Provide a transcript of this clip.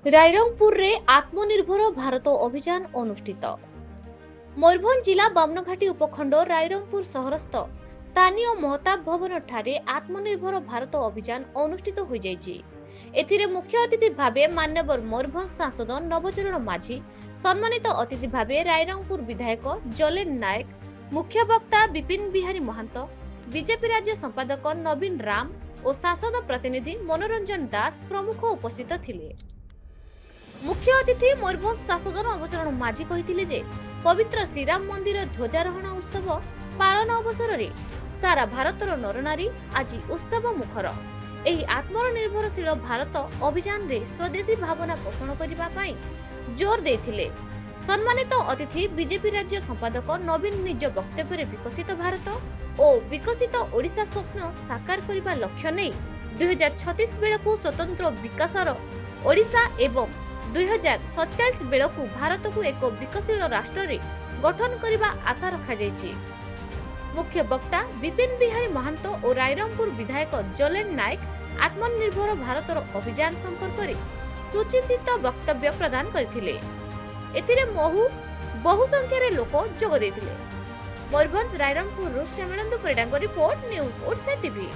रायरंगपुर रे आत्मनिर्भर भारत अभियान अनुष्ठित। मयूरभंज जिला बामनघाटी उपखंड रायरंगपुर सहरस्थ स्थानीय महताब भवन ठारे आत्मनिर्भर भारत अभियान अनुष्ठित हो जाइछि। एथिरे मुख्य अतिथि भावे मान्यवर मयूरभंज सांसद नवचरण माझी, सम्मानित अतिथि भावे रायरंगपुर विधायक जलेन नायक, मुख्य वक्ता विपिन बिहारी महंत, बीजेपी राज्य संपादक नवीन राम और सांसद प्रतिनिधि मनोरंजन दास प्रमुख उपस्थित थिले। मुख्य अतिथि मयूरभंज सांसद नवचरण माझी कहिथिले जे पवित्र श्रीराम मंदिर ध्वजारोहण उत्सव पालन अवसर रे सारा भारतर नरनारी आज उत्सव मुखर। एही आत्मनिर्भरशील भारत अभियान रे स्वदेशी भावना पोषण करिबा पई जोर देथिले। सम्मानित अतिथि बीजेपी राज्य संपादक नवीन निज वक्तव्य विकसित भारत और विकसित ओडिशा स्वप्न साकार करिबा लक्ष्य नै 2036 बेलकु स्वतंत्र विकासर ओडिशा एवं 2047 बेलकु भारत को एक विकसित राष्ट्र रे गठन करिबा आशा रखा जायछि। मुख्य वक्ता विपिन बिहारी महंत और रायरंगपुर विधायक जलेन नायक आत्मनिर्भर भारतर अभियान संपर्क में सुचिंतित वक्तव्य प्रदान करथिले। एथिरे बहु संख्यार लोक जोग देथिले। मयूरभंज रायरंगपुर श्यामनंद परिडांग रिपोर्ट न्यूज ओडिशा टीवी।